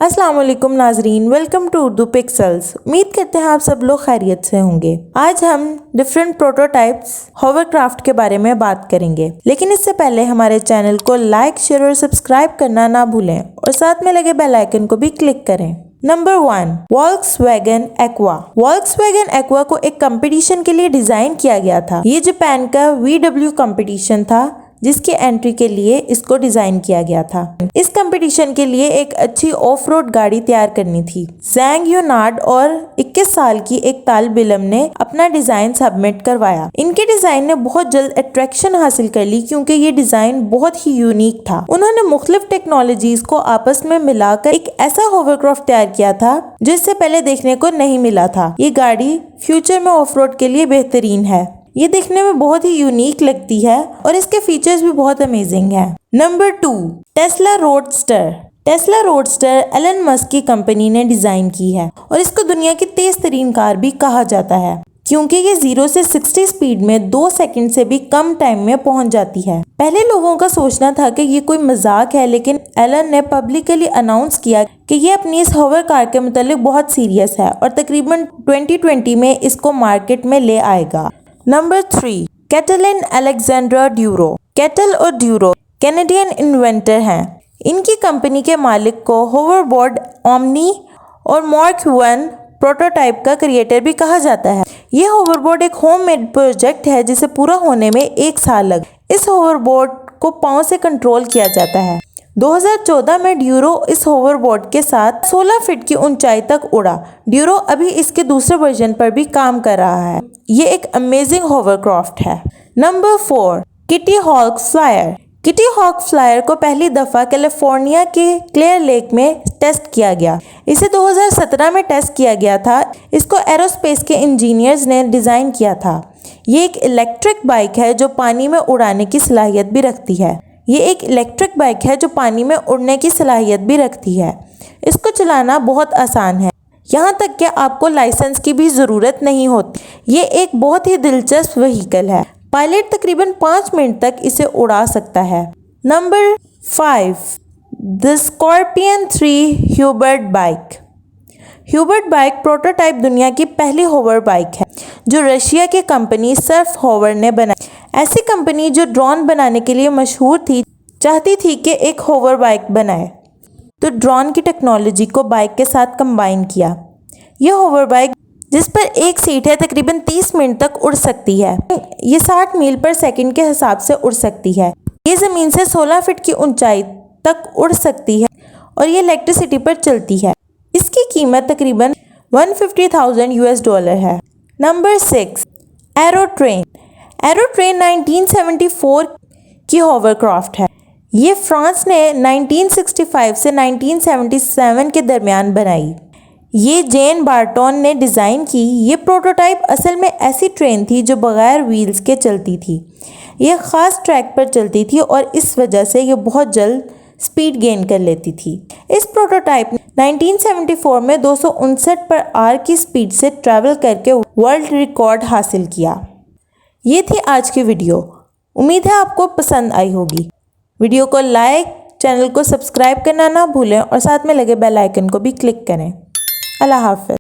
अस्सलाम वालेकुम नाजरीन, वेलकम टू उर्दू पिक्सल्स। उम्मीद करते हैं आप सब लोग खैरियत से होंगे। आज हम डिफरेंट प्रोटोटाइप्स होवरक्राफ्ट के बारे में बात करेंगे, लेकिन इससे पहले हमारे चैनल को लाइक, शेयर और सब्सक्राइब करना ना भूलें और साथ में लगे बेल आइकन को भी क्लिक करें। Number 1, Volkswagen Aqua। Volkswagen Aqua को एक कंपटीशन के लिए डिजाइन किया गया था। ये जापान का VW कंपटीशन था जिसकी एंट्री के लिए इसको डिजाइन किया गया था। इस कंपटीशन के लिए एक अच्छी ऑफ रोड गाड़ी तैयार करनी थी। जैंग यूनार्ड और 21 साल की एक तालिब इल्म ने अपना डिजाइन सबमिट करवाया। इनके डिजाइन ने बहुत जल्द अट्रैक्शन हासिल कर ली क्योंकि ये डिजाइन बहुत ही यूनिक था। उन्होंने मुख्तलिफ टेक्नोलॉजीज को आपस में मिलाकर एक ऐसा होवरक्राफ्ट तैयार किया था जो इससे पहले देखने को नहीं मिला था। ये गाड़ी फ्यूचर में ऑफ रोड के लिए बेहतरीन है। ये देखने में बहुत ही यूनिक लगती है और इसके फीचर्स भी बहुत अमेजिंग है। Number 2, Tesla Roadster. Tesla Roadster Elon Musk की कंपनी ने डिजाइन की है और इसको दुनिया की तेज तरीन कार भी कहा जाता है क्योंकि ये 0 से 60 स्पीड में 2 सेकंड से भी कम टाइम में पहुंच जाती है। पहले लोगों का सोचना था कि ये कोई मजाक है, लेकिन एलन ने पब्लिकली अनाउंस किया कि ये अपनी इस होवर कार के मुतालिक बहुत सीरियस है और तकरीबन 2020 में इसको मार्केट में ले आएगा। Number 3, katalin Alexander Duro. Cattle और ड्यूरो कैनेडियन इन्वेंटर हैं। इनकी कंपनी के मालिक को होवरबोर्ड ओमनी और मार्क 1 प्रोटोटाइप का क्रिएटर भी कहा जाता है। ये होवरबोर्ड एक होममेड प्रोजेक्ट है जिसे पूरा होने में 1 साल लगा। इस होवरबोर्ड को पांव से कंट्रोल किया जाता है। 2014 में ड्यूरो इस होवरबोर्ड के साथ 16 फीट की ऊंचाई तक उड़ा। ड्यूरो अभी इसके दूसरे वर्जन पर भी काम कर रहा है। ये एक अमेजिंग होवरक्राफ्ट है। Number 4, Kitty Hawk Flyer. Kitty Hawk Flyer को पहली दफा कैलिफोर्निया के क्लियर लेक में टेस्ट किया गया। इसे 2017 में टेस्ट किया गया था। इसको एरोस्पेस के इंजीनियर्स ने डिजाइन किया था। ये एक इलेक्ट्रिक बाइक है जो पानी में उड़ाने की सलाहियत भी रखती है। ये एक इलेक्ट्रिक बाइक है जो पानी में उड़ने की सलाहियत भी रखती है। इसको चलाना बहुत आसान है, यहाँ तक कि आपको लाइसेंस की भी ज़रूरत नहीं होती। ये एक बहुत ही दिलचस्प व्हीकल है। पायलट तकरीबन 5 मिनट तक इसे उड़ा सकता है। Number 5, the scorpion 3 hoverbike. Hoverbike prototype दुनिया की पहली होवर बाइक है जो रशिया की कंपनी सर्फ होवर ने बनाई। ऐसी कंपनी जो ड्रोन बनाने के लिए मशहूर थी चाहती थी कि एक होवर बाइक बनाए, तो ड्रोन की टेक्नोलॉजी को बाइक के साथ कंबाइन किया। यह होवर बाइक जिस पर एक सीट है तकरीबन 30 मिनट तक उड़ सकती है। ये 60 मील पर सेकंड के हिसाब से उड़ सकती है। ये ज़मीन से 16 फीट की ऊंचाई तक उड़ सकती है और ये इलेक्ट्रिसिटी पर चलती है। इसकी कीमत तकरीबन $150,000 है। Number 6, arrow train. Arrow train 1974 की होवरक्राफ्ट है। ये फ्रांस ने 1965 से 1977 के दरमियान बनाई। ये जेन बार्टोन ने डिज़ाइन की। ये प्रोटोटाइप असल में ऐसी ट्रेन थी जो बगैर व्हील्स के चलती थी। ये ख़ास ट्रैक पर चलती थी और इस वजह से ये बहुत जल्द स्पीड गेन कर लेती थी। इस प्रोटोटाइप ने 1974 में 259 पर आवर की स्पीड से ट्रैवल करके वर्ल्ड रिकॉर्ड हासिल किया। ये थी आज की वीडियो। उम्मीद है आपको पसंद आई होगी। वीडियो को लाइक, चैनल को सब्सक्राइब करना ना भूलें और साथ में लगे बेल आइकन को भी क्लिक करें। अल्लाह हाफ़िज़।